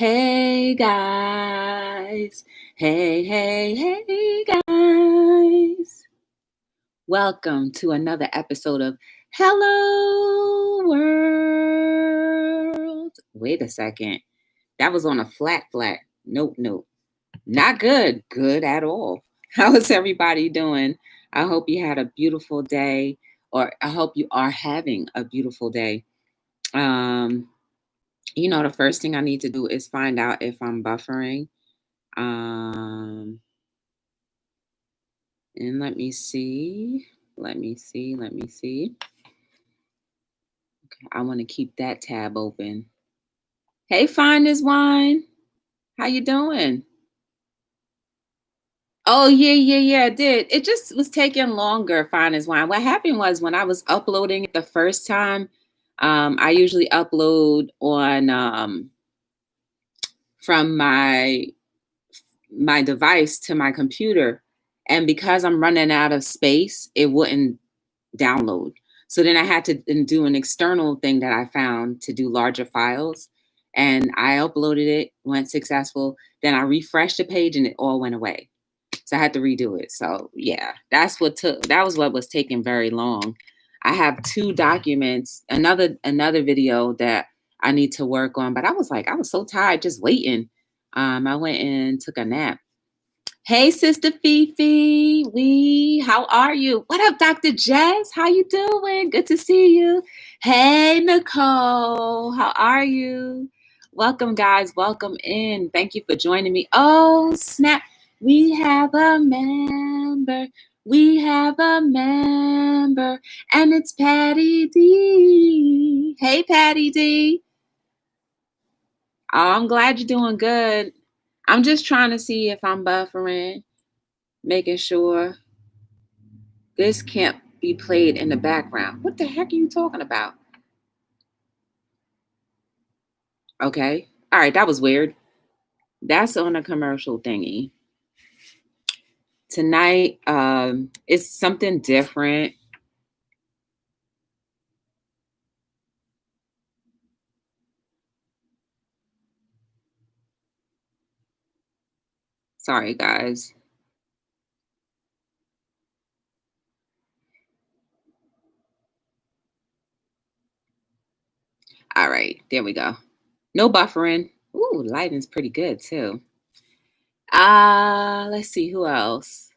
Hey guys. Hey guys. Welcome to another episode of Hello World. Wait a second. That was on a flat. Nope. Not good. Good at all. How is everybody doing? I hope you had a beautiful day, or I hope you are having a beautiful day. The first thing I need to do is find out if I'm buffering. And let me see. Okay, I want to keep that tab open. Hey, Fine as Wine. How you doing? Oh, yeah, it did. It just was taking longer, Fine as Wine. What happened was when I was uploading it the first time, I usually upload on from my device to my computer. And because I'm running out of space, it wouldn't download. So then I had to do an external thing that I found to do larger files. And I uploaded it, went successful. Then I refreshed the page and it all went away. So I had to redo it. So yeah, that was what was taking very long. I have 2 documents, another video that I need to work on, but I was so tired just waiting. I went and took a nap. Hey, Sister Fifi, how are you? What up, Dr. Jess? How you doing? Good to see you. Hey, Nicole, how are you? Welcome, guys. Welcome in. Thank you for joining me. Oh, snap. We have a member. And it's Patty D. Hey, Patty D. Oh, I'm glad you're doing good. I'm just trying to see if I'm buffering, making sure this can't be played in the background. What the heck are you talking about? Okay. All right, that was weird. That's on a commercial thingy. Tonight, it's something different. Sorry, guys. All right, there we go. No buffering. Ooh, lighting's pretty good too. Let's see who else.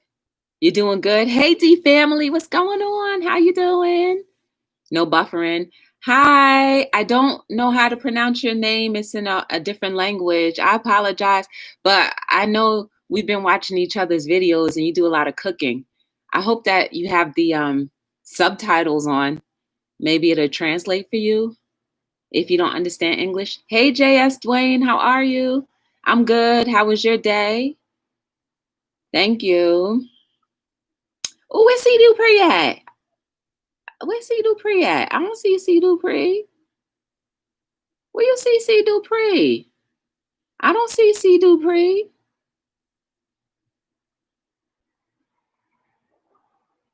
You doing good? Hey, D family, what's going on? How you doing? No buffering. Hi, I don't know how to pronounce your name. It's in a different language. I apologize, but I know we've been watching each other's videos and you do a lot of cooking. I hope that you have the subtitles on. Maybe it'll translate for you if you don't understand English. Hey, JS Dwayne, how are you? I'm good. How was your day? Thank you. Oh, where's C. Dupree at? Where's C. Dupree at? I don't see C. Dupree. Where you see C. Dupree? I don't see C. Dupree.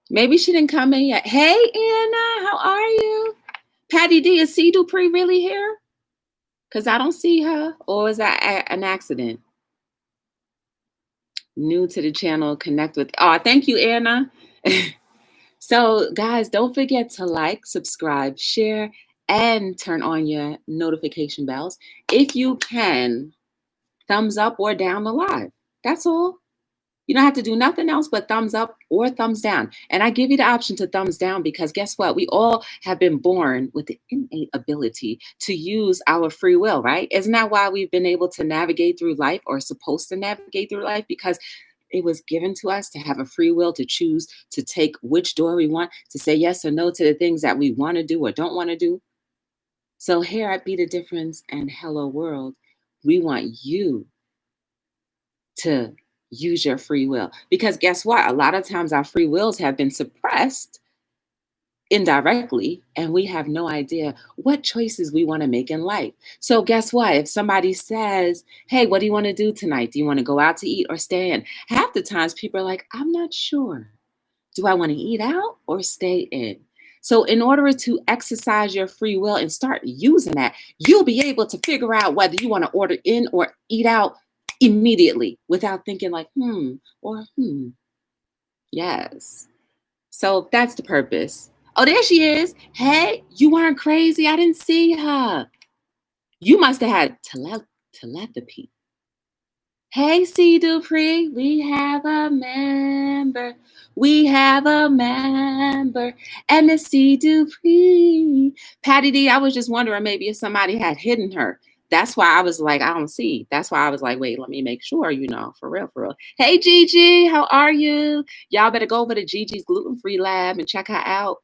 Maybe she didn't come in yet. Hey, Anna, how are you? Patty D, is C. Dupree really here? Because I don't see her. Or is that an accident? New to the channel, connect with. Oh, thank you, Anna. So, guys, don't forget to like, subscribe, share, and turn on your notification bells. If you can, thumbs up or down the live. That's all. You don't have to do nothing else but thumbs up or thumbs down. And I give you the option to thumbs down because guess what? We all have been born with the innate ability to use our free will, right? Isn't that why we've been able to navigate through life, or supposed to navigate through life? Because it was given to us to have a free will to choose to take which door we want, to say yes or no to the things that we want to do or don't want to do. So here at Be the Difference and Hello World, we want you to use your free will. Because guess what? A lot of times our free wills have been suppressed indirectly, and we have no idea what choices we want to make in life. So guess what? If somebody says, hey, what do you want to do tonight? Do you want to go out to eat or stay in? Half the times people are like, I'm not sure. Do I want to eat out or stay in? So in order to exercise your free will and start using that, you'll be able to figure out whether you want to order in or eat out immediately without thinking like, or Yes. So that's the purpose. Oh, there she is. Hey, you weren't crazy. I didn't see her. You must have had telepathy. Hey, C. Dupree, we have a member. We have a member. And it's C. Dupree. Patty D, I was just wondering maybe if somebody had hidden her. That's why I was like, I don't see. That's why I was like, wait, let me make sure, for real, for real. Hey, Gigi, how are you? Y'all better go over to Gigi's gluten-free lab and check her out.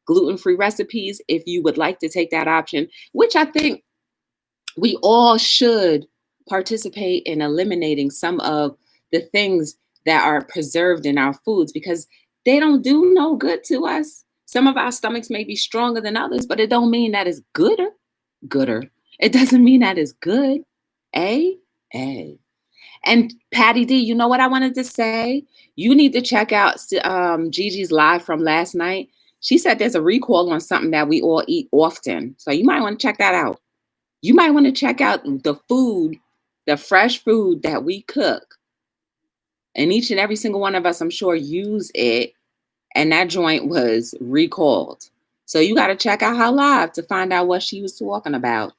Gluten-free recipes if you would like to take that option, which I think we all should participate in eliminating some of the things that are preserved in our foods because they don't do no good to us. Some of our stomachs may be stronger than others, but it don't mean that it's gooder. It doesn't mean that it's good. A. And Patty D, you know what I wanted to say? You need to check out Gigi's live from last night. She said there's a recall on something that we all eat often. So you might want to check that out. You might want to check out the food, the fresh food that we cook. And each and every single one of us, I'm sure, use it. And that joint was recalled. So you got to check out her live to find out what she was talking about.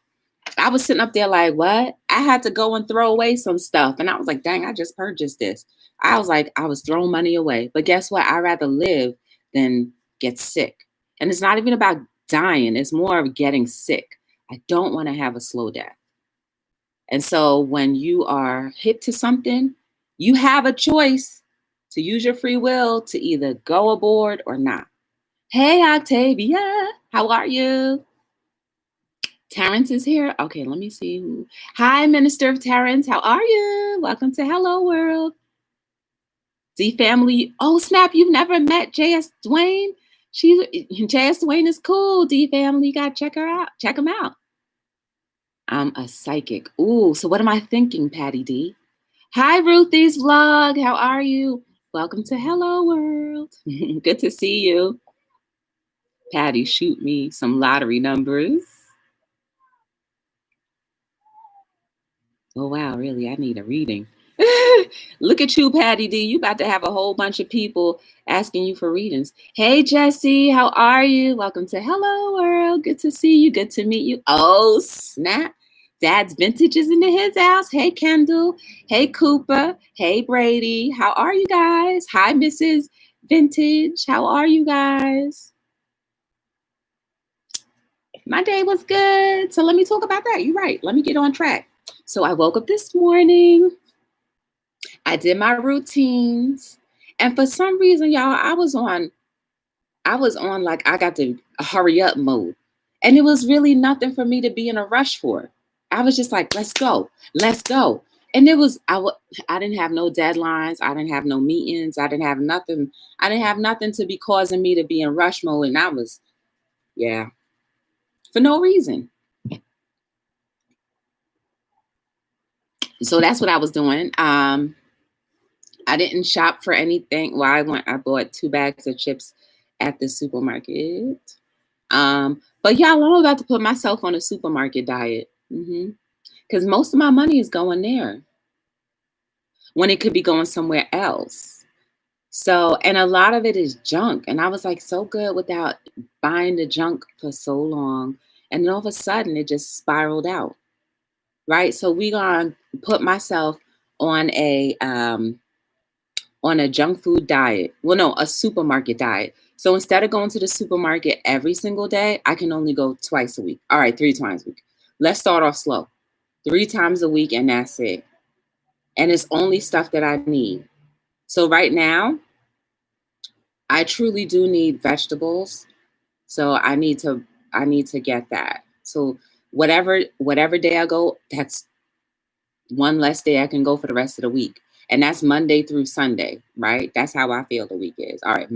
I was sitting up there like, what? I had to go and throw away some stuff. And I was like, dang, I just purchased this. I was like, I was throwing money away. But guess what? I'd rather live than get sick. And it's not even about dying. It's more of getting sick. I don't want to have a slow death. And so when you are hit to something, you have a choice to use your free will to either go aboard or not. Hey, Octavia, how are you? Terrence is here. Okay, let me see. Hi, Minister of Terrence. How are you? Welcome to Hello World. D family. Oh, snap. You've never met J.S. Dwayne? J.S. Dwayne is cool. D family. You got to check her out. Check him out. I'm a psychic. Ooh, so what am I thinking, Patty D? Hi, Ruthie's vlog. How are you? Welcome to Hello World. Good to see you. Patty, shoot me some lottery numbers. Oh, wow, really? I need a reading. Look at you, Patty D. You about to have a whole bunch of people asking you for readings. Hey, Jesse, how are you? Welcome to Hello World. Good to see you. Good to meet you. Oh, snap. Dad's Vintage is into his house. Hey, Kendall. Hey, Cooper. Hey, Brady. How are you guys? Hi, Mrs. Vintage. How are you guys? My day was good. So let me talk about that. You're right. Let me get on track. So I woke up this morning. I did my routines. And for some reason, y'all, I was on like I got to hurry up mode. And it was really nothing for me to be in a rush for. I was just like, let's go. And it was, I didn't have no deadlines. I didn't have no meetings. I didn't have nothing. I didn't have nothing to be causing me to be in rush mode. And I was, for no reason. So that's what I was doing. I didn't shop for anything. Well, I bought 2 bags of chips at the supermarket. But y'all, I'm about to put myself on a supermarket diet. Because most of my money is going there when it could be going somewhere else. So, and a lot of it is junk. And I was like so good without buying the junk for so long. And then all of a sudden it just spiraled out. Right. So we're going to put myself on a junk food diet. Well, no, a supermarket diet. So instead of going to the supermarket every single day, I can only go twice a week. All right, 3 times a week. Let's start off slow. 3 times a week, and that's it. And it's only stuff that I need. So right now, I truly do need vegetables. So I need to get that. So whatever day I go, that's one less day I can go for the rest of the week. And that's Monday through Sunday, right? That's how I feel the week is. All right,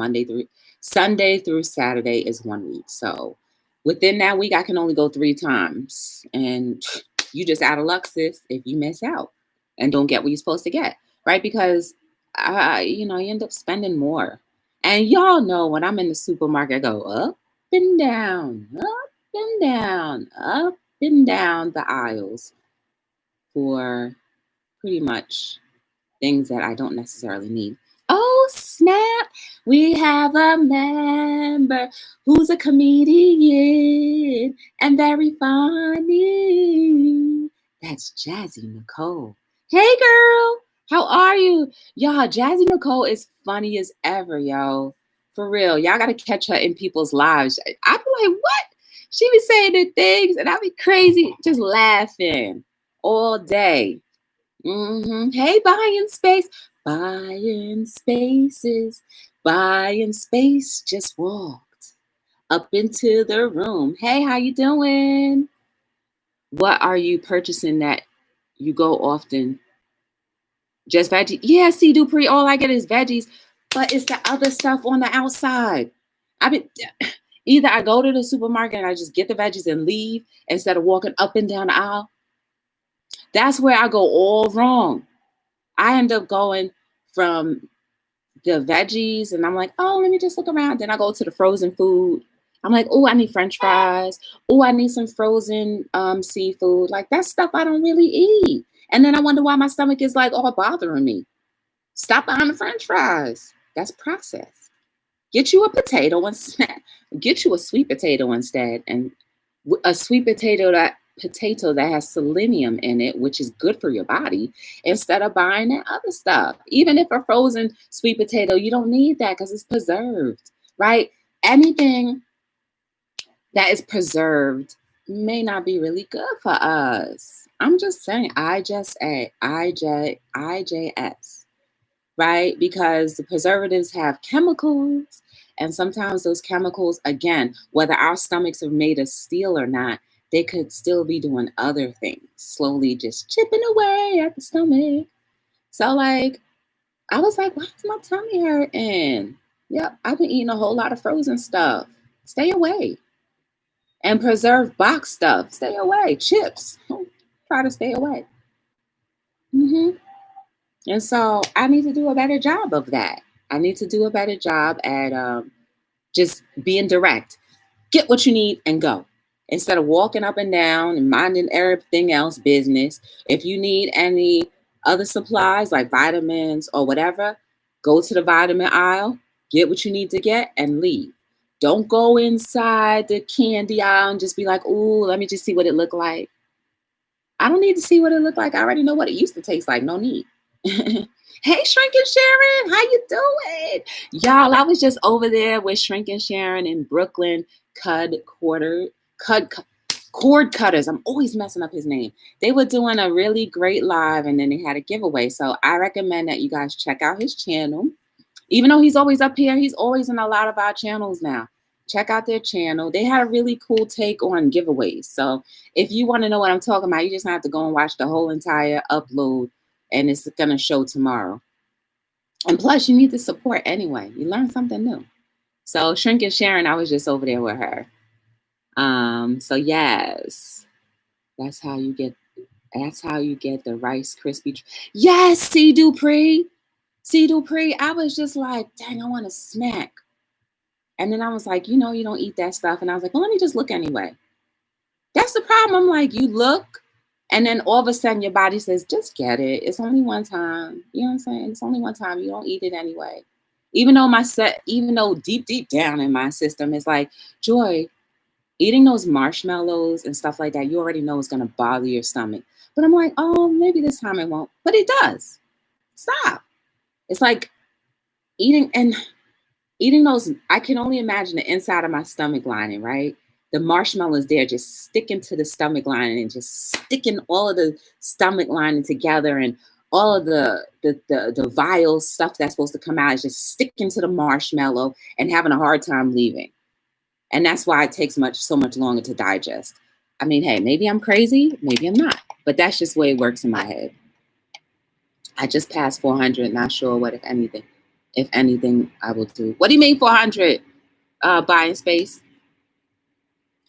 Sunday through Saturday is 1 week. So within that week, I can only go 3 times. And you just out of luck, sis, if you miss out and don't get what you're supposed to get, right? Because, you end up spending more. And y'all know when I'm in the supermarket, I go up and down, up and down, up and down the aisles for pretty much things that I don't necessarily need. Oh, snap. We have a member who's a comedian and very funny. That's Jazzy Nicole. Hey, girl. How are you? Y'all, Jazzy Nicole is funny as ever, yo. For real. Y'all got to catch her in people's lives. I be like, what? She be saying the things and I be crazy, just laughing all day. Hey, buying space. Buying spaces. Buying space just walked up into the room. Hey, how you doing? What are you purchasing that you go often? Just veggies? Yeah, see, Dupree, all I get is veggies, but it's the other stuff on the outside. Either I go to the supermarket and I just get the veggies and leave instead of walking up and down the aisle. That's where I go all wrong. I end up going from the veggies and I'm like, oh, let me just look around. Then I go to the frozen food. I'm like, oh, I need French fries. Oh, I need some frozen seafood. Like that stuff I don't really eat. And then I wonder why my stomach is like all bothering me. Stop buying the French fries. That's processed. Get you a potato instead. Get you a sweet potato instead. And a sweet potato that has selenium in it, which is good for your body, instead of buying that other stuff. Even if a frozen sweet potato, you don't need that because it's preserved, right? Anything that is preserved may not be really good for us. I'm just saying, IJS, right? Because the preservatives have chemicals, and sometimes those chemicals, again, whether our stomachs are made of steel or not, they could still be doing other things, slowly just chipping away at the stomach. So like, I was like, why is my tummy hurting? Yep, I've been eating a whole lot of frozen stuff. Stay away. And preserved box stuff. Stay away. Chips. Try to stay away. And so I need to do a better job of that. I need to do a better job at just being direct. Get what you need and go. Instead of walking up and down and minding everything else business. If you need any other supplies like vitamins or whatever, go to the vitamin aisle, get what you need to get, and leave. Don't go inside the candy aisle and just be like, ooh, let me just see what it looked like. I don't need to see what it looked like. I already know what it used to taste like. No need. Hey, Shrink and Sharon, how you doing? Y'all, I was just over there with Shrink and Sharon in Brooklyn, cord cutters. I'm always messing up his name. They were doing a really great live and then they had a giveaway. So I recommend that you guys check out his channel. Even though he's always up here, he's always in a lot of our channels now. Check out their channel. They had a really cool take on giveaways. So if you want to know what I'm talking about, you just have to go and watch the whole entire upload and it's going to show tomorrow. And plus, you need the support anyway. You learn something new. So Shrink and Sharon, I was just over there with her. So yes, that's how you get the Rice Krispie. Yes, C. Dupree. I was just like, dang, I want a snack. And then I was like, you don't eat that stuff. And I was like, well, let me just look anyway. That's the problem. I'm like, you look, and then all of a sudden your body says, just get it. It's only one time. You know what I'm saying? It's only one time. You don't eat it anyway. Even though deep down in my system is like, Joy, eating those marshmallows and stuff like that, you already know it's going to bother your stomach. But I'm like, oh, maybe this time it won't. But it does. Stop. It's like eating those, I can only imagine the inside of my stomach lining, right? The marshmallows there just sticking to the stomach lining and just sticking all of the stomach lining together, and all of the vile stuff that's supposed to come out is just sticking to the marshmallow and having a hard time leaving. And that's why it takes so much longer to digest. I mean, hey, maybe I'm crazy, maybe I'm not, but that's just the way it works in my head. I just passed 400, not sure what, if anything I will do. What do you mean 400? Buying space.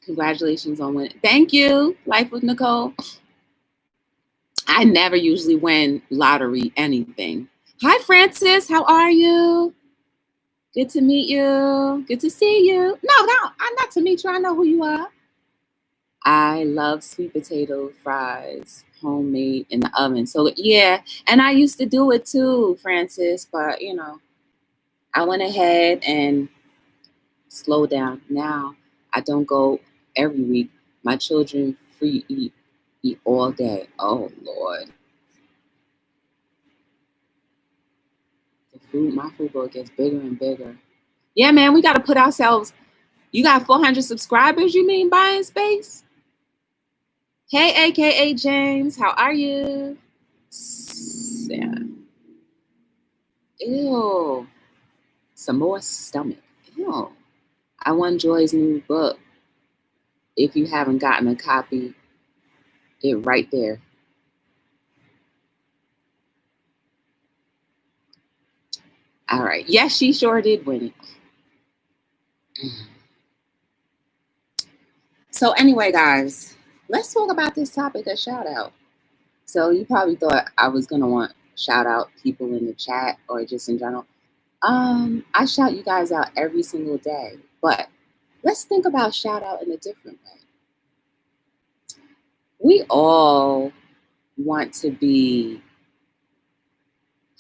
Congratulations on winning. Thank you. Life with Nicole. I never usually win lottery anything. Hi, Francis. How are you? Good to meet you. Good to see you. No, not to meet you. I know who you are. I love sweet potato fries, homemade in the oven. So yeah, and I used to do it too, Francis, but I went ahead and slowed down. Now I don't go every week. My children free eat all day. Oh Lord. My food bowl gets bigger and bigger. Yeah, man, we gotta put ourselves. You got 400 subscribers, you mean buying space? Hey, AKA James, how are you? Yeah. Ew. Samoa's stomach. Ew. I won Joy's new book. If you haven't gotten a copy, it right there. All right. Yes, she sure did win it. So anyway, guys, let's talk about this topic of shout out. So you probably thought I was gonna want shout out people in the chat or just in general. I shout you guys out every single day, but let's think about shout out in a different way. We all want to be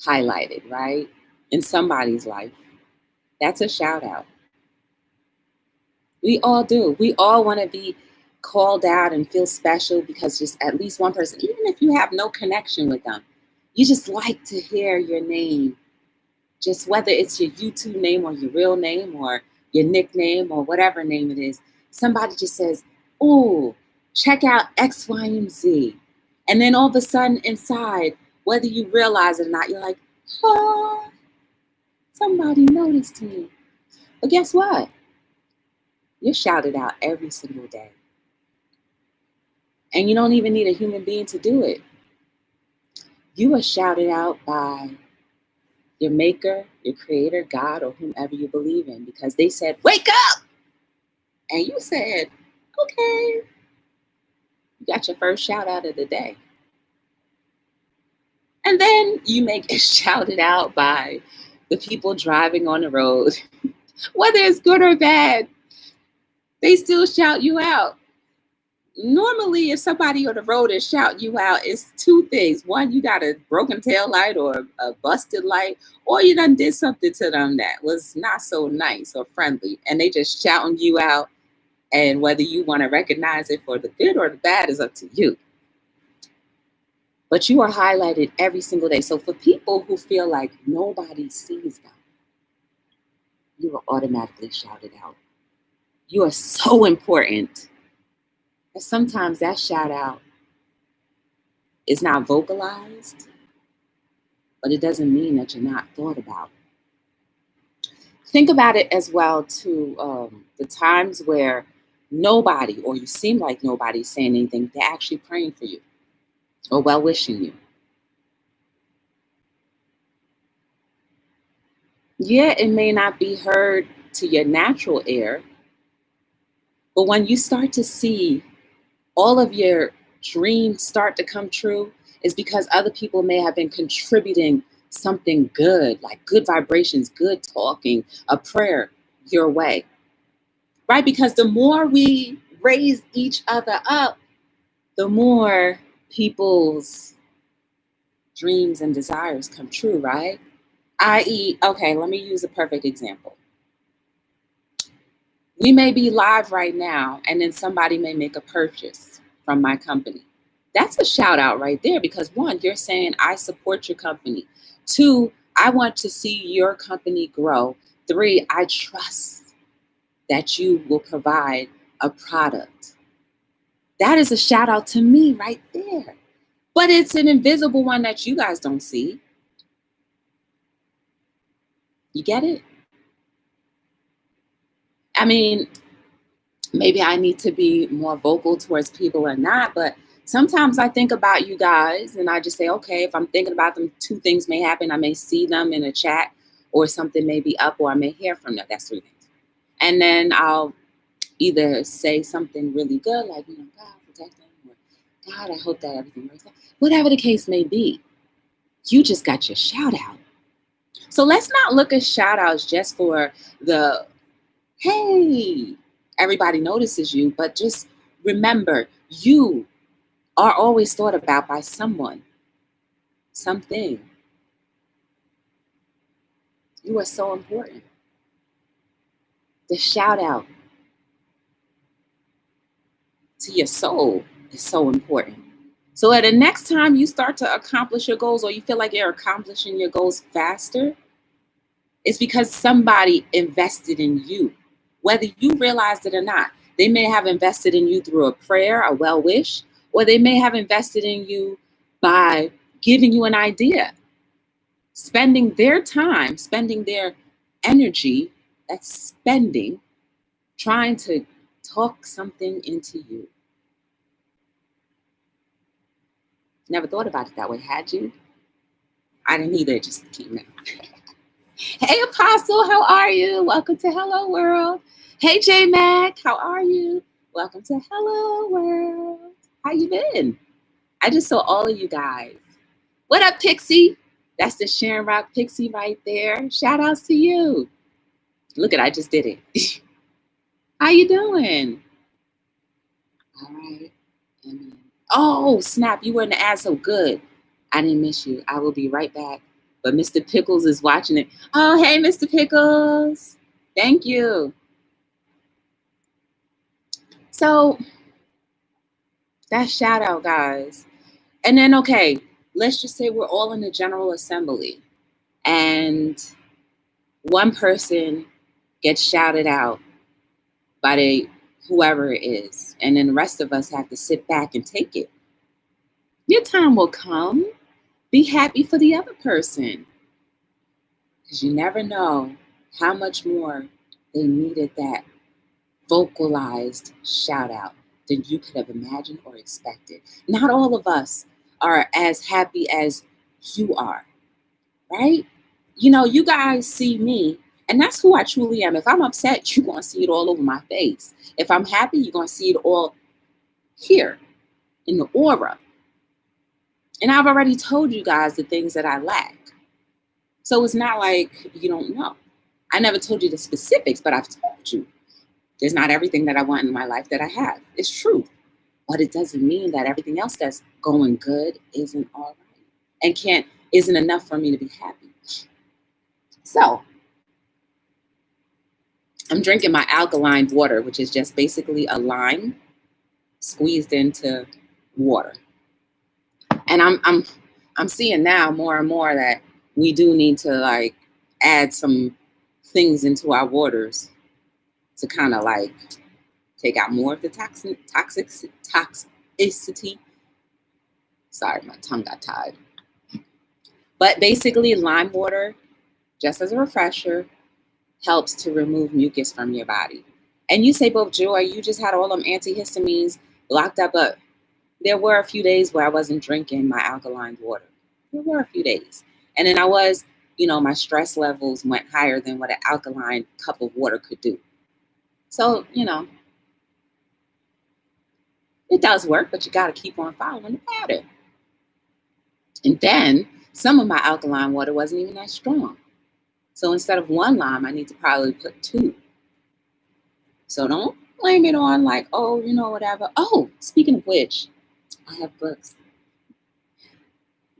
highlighted, right? In somebody's life. That's a shout out. We all do. We all want to be called out and feel special because just at least one person, even if you have no connection with them, you just like to hear your name. Just whether it's your YouTube name or your real name or your nickname or whatever name it is, somebody just says, "Oh, check out X, Y, and Z." And then all of a sudden inside, whether you realize it or not, you're like, "Oh, somebody noticed me." But guess what? You're shouted out every single day. And you don't even need a human being to do it. You are shouted out by your maker, your creator, God, or whomever you believe in, because they said, "Wake up!" And you said, "Okay." You got your first shout out of the day. And then you may get shouted out by the people driving on the road. Whether it's good or bad, they still shout you out. Normally, if somebody on the road is shouting you out, it's two things. One, you got a broken tail light or a busted light, or you done did something to them that was not so nice or friendly, and they just shouting you out. And whether you want to recognize it for the good or the bad is up to you. But you are highlighted every single day. So for people who feel like nobody sees them, you are automatically shouted out. You are so important. And sometimes that shout out is not vocalized, but it doesn't mean that you're not thought about. Think about it as well to the times where nobody, or you seem like nobody's saying anything, they're actually praying for you or well wishing you. Yeah, it may not be heard to your natural ear, but when you start to see all of your dreams start to come true, is because other people may have been contributing something good, like good vibrations, good talking, a prayer your way, right? Because the more we raise each other up, the more people's dreams and desires come true, right? I.e., okay, let me use a perfect example. We may be live right now, and then somebody may make a purchase from my company. That's a shout out right there because one, you're saying I support your company. Two, I want to see your company grow. Three, I trust that you will provide a product. That is a shout out to me right there. But it's an invisible one that you guys don't see. You get it? I mean, maybe I need to be more vocal towards people or not, but sometimes I think about you guys and I just say, okay, if I'm thinking about them, two things may happen. I may see them in a chat or something may be up or I may hear from them. That's three things. And then I'll either say something really good, like, God, protect them, or God, I hope that everything works out. Whatever the case may be, you just got your shout out. So let's not look at shout outs just for the, hey, everybody notices you, but just remember, you are always thought about by someone, something. You are so important. The shout out to your soul is so important. So at the next time you start to accomplish your goals, or you feel like you're accomplishing your goals faster, it's because somebody invested in you, whether you realized it or not. They may have invested in you through a prayer, a well wish, or they may have invested in you by giving you an idea, spending their time, spending their energy, that's spending, trying to talk something into you. Never thought about it that way, had you? I didn't either, it just came in. Hey, Apostle, how are you? Welcome to Hello World. Hey, J Mac, how are you? Welcome to Hello World. How you been? I just saw all of you guys. What up, Pixie? That's the Sharon Rock Pixie right there. Shout outs to you. Look at, I just did it. How you doing? All right. Oh, snap, you were in the ad so good. I didn't miss you. I will be right back. But Mr. Pickles is watching it. Oh, hey, Mr. Pickles. Thank you. So that shout out, guys. And then, okay, let's just say we're all in the General Assembly and one person gets shouted out by whoever it is. And then the rest of us have to sit back and take it. Your time will come. Be happy for the other person. Because you never know how much more they needed that vocalized shout out than you could have imagined or expected. Not all of us are as happy as you are, right? You know, you guys see me, and that's who I truly am. If I'm upset, you're going to see it all over my face. If I'm happy, you're going to see it all here in the aura. And I've already told you guys the things that I lack. So it's not like you don't know. I never told you the specifics, but I've told you. There's not everything that I want in my life that I have. It's true. But it doesn't mean that everything else that's going good isn't all right and isn't enough for me to be happy. So I'm drinking my alkaline water, which is just basically a lime squeezed into water. And I'm seeing now more and more that we do need to like add some things into our waters to kind of like take out more of the toxicity. Sorry, my tongue got tied. But basically, lime water, just as a refresher, helps to remove mucus from your body. And you say, but Joy, you just had all them antihistamines locked up. But there were a few days where I wasn't drinking my alkaline water. There were a few days. And then I was, my stress levels went higher than what an alkaline cup of water could do. So, it does work, but you got to keep on following the pattern. And then some of my alkaline water wasn't even that strong. So instead of one lime, I need to probably put 2. So don't blame it on like, oh, whatever. Oh, speaking of which, I have books.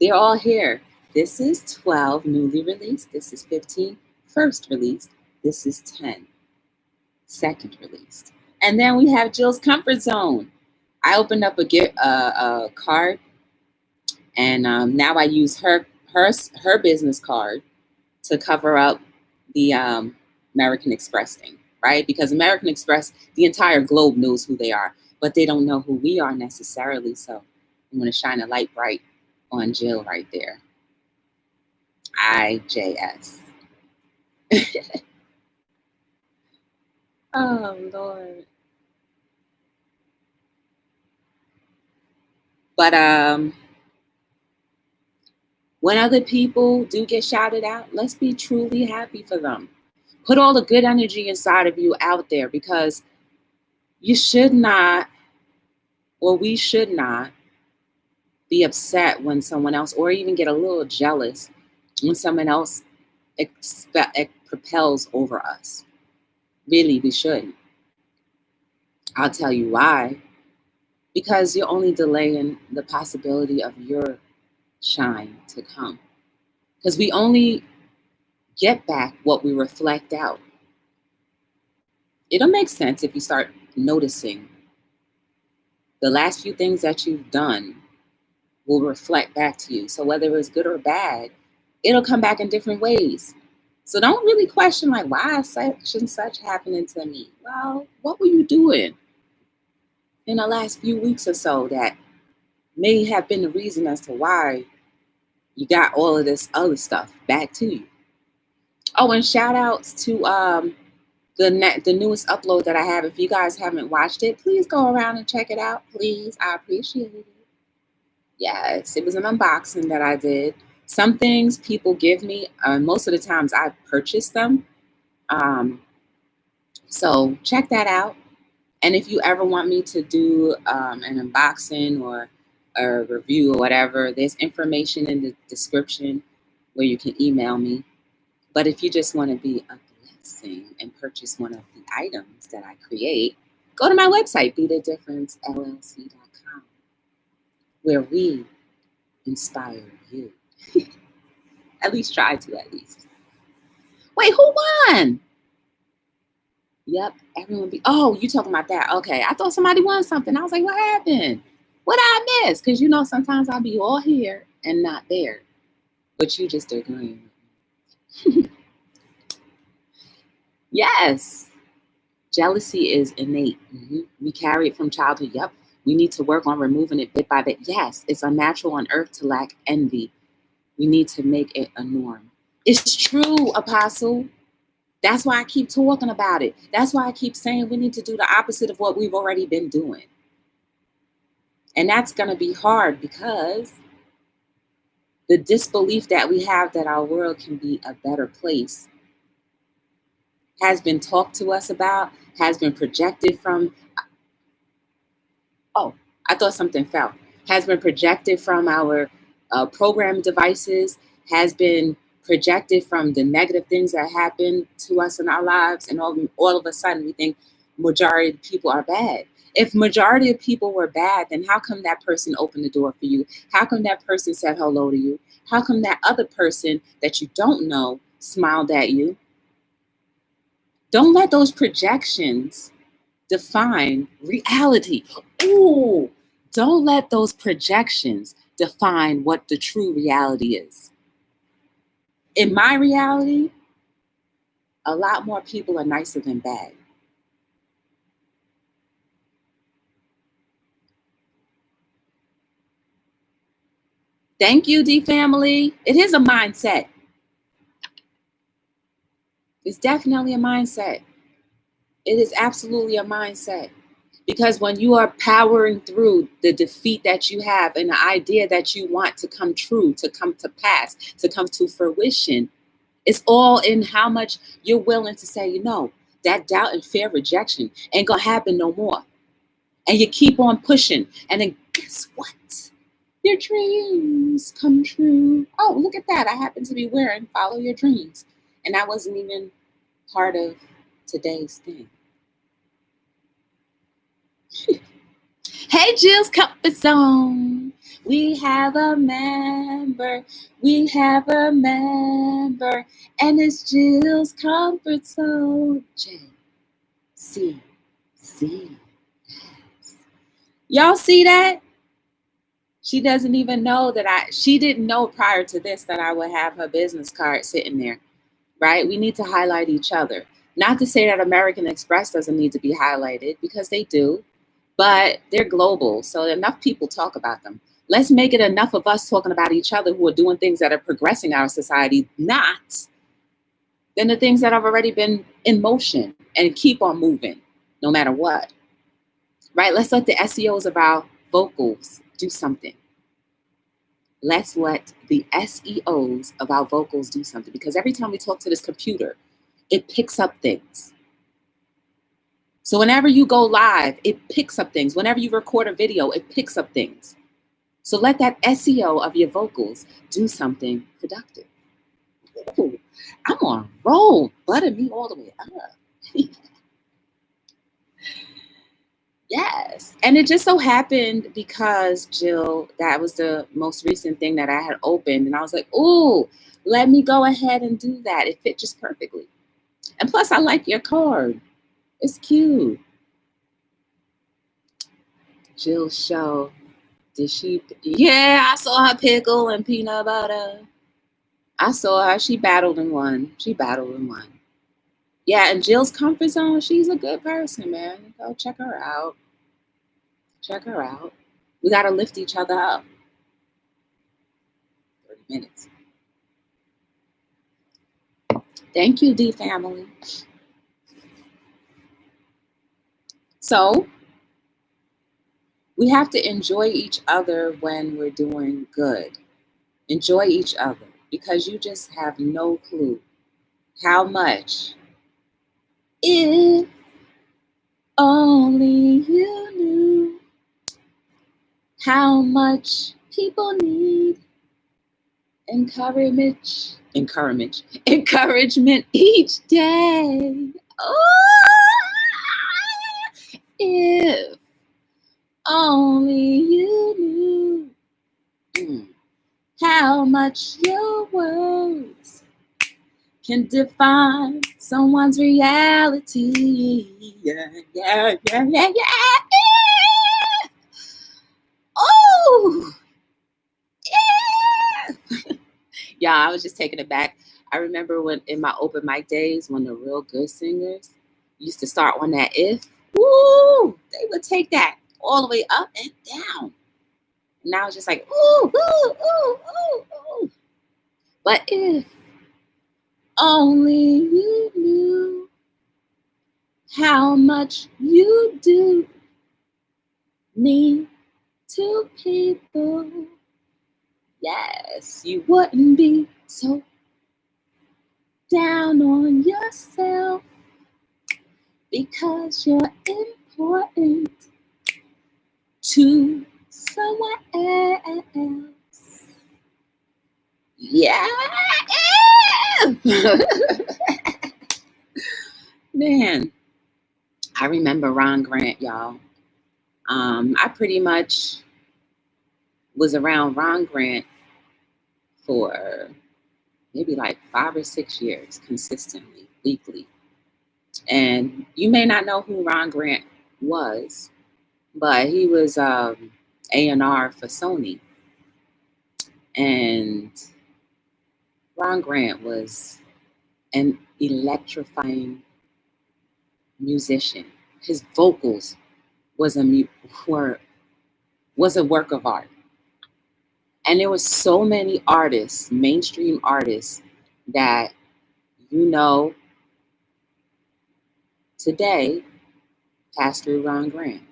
They're all here. This is 12 newly released. This is 15 first released. This is 10 second released. And then we have Jill's Comfort Zone. I opened up a card, and now I use her business card to cover up the American Express thing, right? Because American Express, the entire globe knows who they are, but they don't know who we are necessarily. So I'm going to shine a light bright on Jill right there. IJS. Oh, Lord. But when other people do get shouted out, let's be truly happy for them. Put all the good energy inside of you out there, because you should not, or we should not, be upset when someone else, or even get a little jealous when someone else it propels over us. Really, we shouldn't. I'll tell you why. Because you're only delaying the possibility of your shine to come. Because we only get back what we reflect out. It'll make sense if you start noticing the last few things that you've done will reflect back to you. So whether it's good or bad, it'll come back in different ways. So don't really question like, why is such and such happening to me? Well, what were you doing in the last few weeks or so that may have been the reason as to why you got all of this other stuff back to you? Oh, and shout outs to the newest upload that I have. If you guys haven't watched it, please go around and check it out, please. I appreciate it. Yes, it was an unboxing that I did. Some things people give me, most of the times I purchase them. So check that out. And if you ever want me to do an unboxing or a review or whatever, there's information in the description where you can email me. But if you just want to be a blessing and purchase one of the items that I create, go to my website, btdllc.com, where we inspire you. At least try to, at least. Wait, who won? Yep, everyone oh, you talking about that. Okay, I thought somebody won something. I was like, what happened? What did I miss? Because, sometimes I'll be all here and not there. But you just agreeing. Yes. Jealousy is innate. We carry it from childhood. Yep. We need to work on removing it bit by bit. Yes, it's unnatural on earth to lack envy. We need to make it a norm. It's true, Apostle. That's why I keep talking about it. That's why I keep saying we need to do the opposite of what we've already been doing. And that's going to be hard because the disbelief that we have that our world can be a better place has been talked to us about, has been projected from, I thought something fell, has been projected from our program devices, has been projected from the negative things that happen to us in our lives, and all of a sudden we think majority of people are bad. If majority of people were bad, then how come that person opened the door for you? How come that person said hello to you? How come that other person that you don't know smiled at you? Don't let those projections define reality. Ooh, don't let those projections define what the true reality is. In my reality, a lot more people are nicer than bad. Thank you, D family. It is a mindset. It's definitely a mindset. It is absolutely a mindset. Because when you are powering through the defeat that you have and the idea that you want to come true, to come to pass, to come to fruition, it's all in how much you're willing to say, that doubt and fear, rejection ain't gonna happen no more. And you keep on pushing. And then guess what? Your dreams come true. Oh, look at that. I happen to be wearing Follow Your Dreams. And that wasn't even part of today's thing. Hey, Jill's Comfort Zone. We have a member. We have a member. And it's Jill's Comfort Zone. Jade. C. Yes. Y'all see that? She doesn't even know she didn't know prior to this that I would have her business card sitting there, right? We need to highlight each other. Not to say that American Express doesn't need to be highlighted, because they do, but they're global. So enough people talk about them. Let's make it enough of us talking about each other who are doing things that are progressing our society, not than the things that have already been in motion and keep on moving no matter what, right? Let's let the SEOs of our vocals do something. Let's let the SEOs of our vocals do something, because every time we talk to this computer, it picks up things. So whenever you go live, it picks up things. Whenever you record a video, it picks up things. So let that SEO of your vocals do something productive. Ooh, I'm on a roll. Butter me all the way up. Yes. And it just so happened because, Jill, that was the most recent thing that I had opened. And I was like, ooh, let me go ahead and do that. It fit just perfectly. And plus, I like your card. It's cute. Jill's show. Did she? Yeah, I saw her pickle and peanut butter. I saw her. She battled and won. Yeah, and Jill's comfort zone. She's a good person, man. Go check her out. We got to lift each other up. 30 minutes. Thank you, D family. So we have to enjoy each other when we're doing good. Enjoy each other because you just have no clue how much, if only you knew how much people need encouragement each day. Oh, if only you knew how much your words can define someone's reality. Yeah. Oh, yeah. Yeah, I was just taking it back. I remember when in my open mic days when the real good singers used to start on that if, woo, they would take that all the way up and down. And I was just like, ooh, ooh, ooh, ooh, ooh. But if only you knew how much you do mean to people, yes, you wouldn't be so down on yourself because you're important to someone else. Yeah. Man, I remember Ron Grant, y'all. I pretty much was around Ron Grant for maybe like 5 or 6 years consistently, weekly. And you may not know who Ron Grant was, but he was A&R for Sony. And Ron Grant was an electrifying musician. His vocals was a work of art. And there were so many artists, mainstream artists, that today passed through Ron Grant.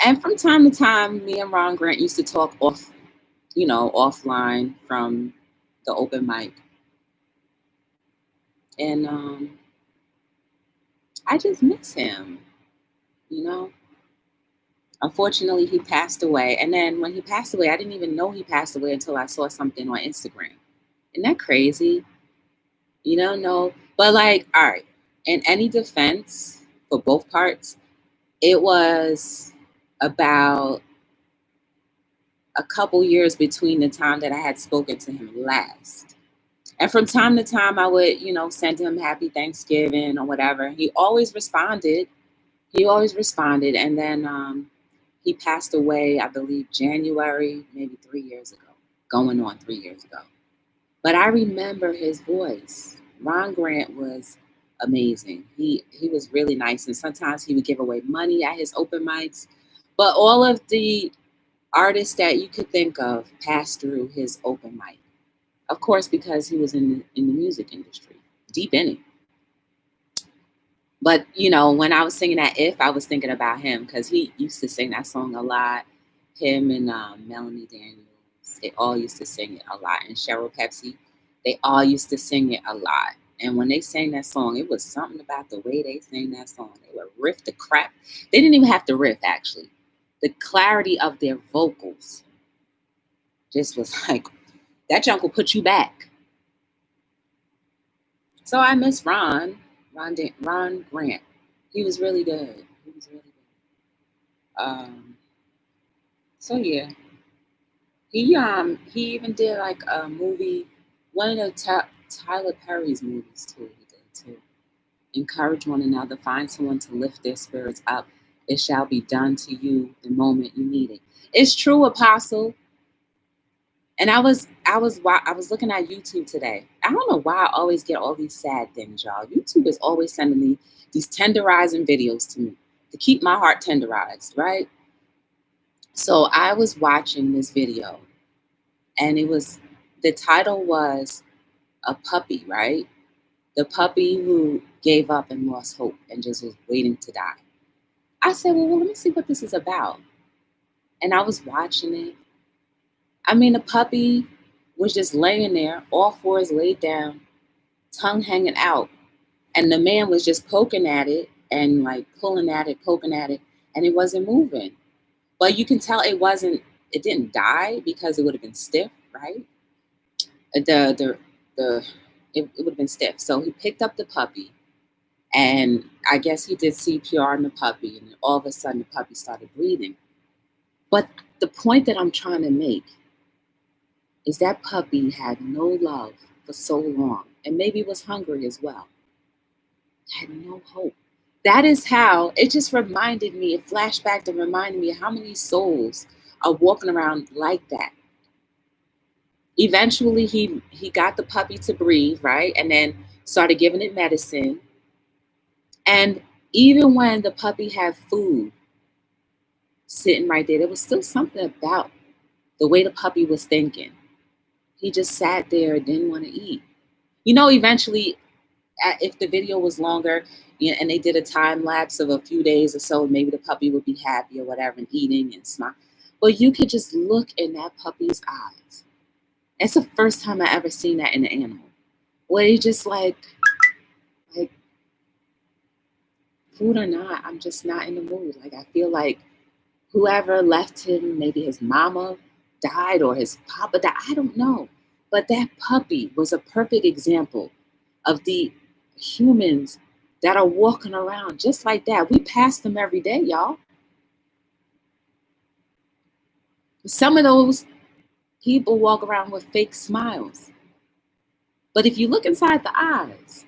And from time to time, me and Ron Grant used to talk offline from the open mic. And I just miss him, Unfortunately, he passed away. And then when he passed away, I didn't even know he passed away until I saw something on Instagram. Isn't that crazy? You don't know. But all right, in any defense, for both parts, it was about a couple years between the time that I had spoken to him last. And from time to time, I would, send him happy Thanksgiving or whatever. He always responded. And then he passed away, I believe, January, maybe 3 years ago, going on 3 years ago. But I remember his voice. Ron Grant was amazing. He was really nice. And sometimes he would give away money at his open mics. But all of the artists that you could think of passed through his open mic. Of course, because he was in the music industry, deep in it. But, when I was singing that If, I was thinking about him because he used to sing that song a lot. Him and Melanie Daniels, they all used to sing it a lot. And Cheryl Pepsi, they all used to sing it a lot. And when they sang that song, it was something about the way they sang that song. They would riff the crap. They didn't even have to riff, actually. The clarity of their vocals just was like, That junk will put you back. So I miss Ron Grant. He was really good. He was really good. So yeah, he even did like a movie, one of the Tyler Perry's movies too. He did too. Encourage one another. Find someone to lift their spirits up. It shall be done to you the moment you need it. It's true, Apostle. And I was looking at YouTube today. I don't know why I always get all these sad things, y'all. YouTube is always sending me these tenderizing videos to me to keep my heart tenderized, right? So I was watching this video, and the title was a puppy, right? The puppy who gave up and lost hope and just was waiting to die. I said, well, let me see what this is about. And I was watching it. I mean, the puppy was just laying there, all fours laid down, tongue hanging out. And the man was just poking at it and like pulling at it, poking at it, and it wasn't moving. But you can tell it didn't die because it would have been stiff, right? It would have been stiff. So he picked up the puppy, and I guess he did CPR on the puppy, and all of a sudden the puppy started breathing. But the point that I'm trying to make is that puppy had no love for so long, and maybe was hungry as well. Had no hope. That is how it just reminded me, it flashed back and reminded me how many souls are walking around like that. Eventually he got the puppy to breathe, right? And then started giving it medicine. And even when the puppy had food sitting right there was still something about the way the puppy was thinking. He just sat there, didn't want to eat. Eventually, if the video was longer, and they did a time lapse of a few days or so, maybe the puppy would be happy or whatever and eating and smile. But you could just look in that puppy's eyes. It's the first time I ever seen that in an animal. Where he just like food or not, I'm just not in the mood. Like I feel like whoever left him, maybe his mama died or his papa died, I don't know. But that puppy was a perfect example of the humans that are walking around just like that. We pass them every day, y'all. Some of those people walk around with fake smiles. But if you look inside the eyes,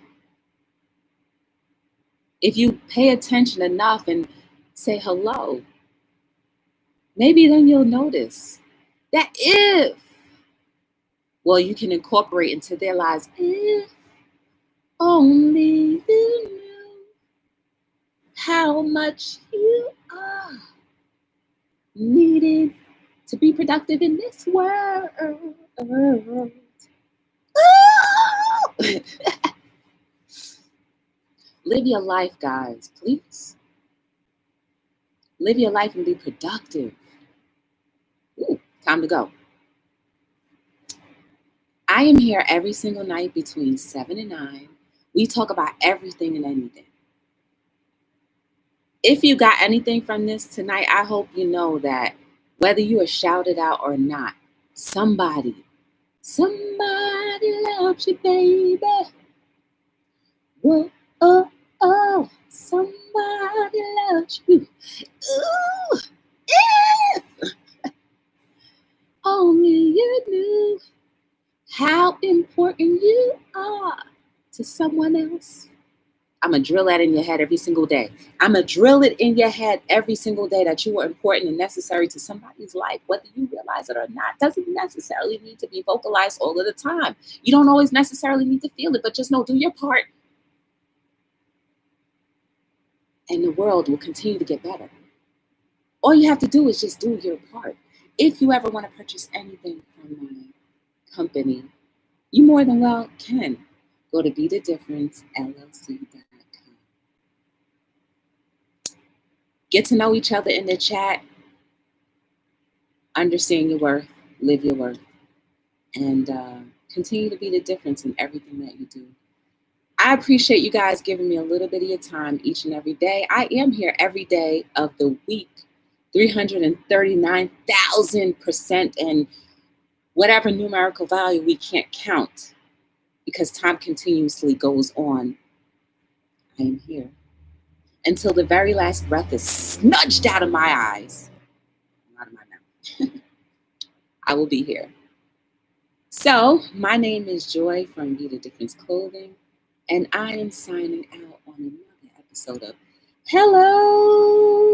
if you pay attention enough and say hello, maybe then you'll notice that you can incorporate into their lives, if only you knew how much you are needed to be productive in this world. Live your life, guys, please. Live your life and be productive. Ooh, time to go. I am here every single night between 7 and 9. We talk about everything and anything. If you got anything from this tonight, I hope you know that whether you are shouted out or not, somebody loves you, baby. Whoa, oh, somebody loves you. Ooh, if only you knew how important you are to someone else. I'm going to drill that in your head every single day. I'm going to drill it in your head every single day that you are important and necessary to somebody's life, whether you realize it or not. Doesn't necessarily need to be vocalized all of the time. You don't always necessarily need to feel it, but just know, do your part. And the world will continue to get better. All you have to do is just do your part. If you ever want to purchase anything from my company, you more than well can. Go to btdllc.com. Get to know each other in the chat. Understand your worth. Live your worth. And continue to be the difference in everything that you do. I appreciate you guys giving me a little bit of your time each and every day. I am here every day of the week, 339,000%. And whatever numerical value we can't count because time continuously goes on. I am here until the very last breath is smudged out of my eyes, out of my mouth. I will be here. So, my name is Joy from Be the Difference Clothing, and I am signing out on another episode of Hello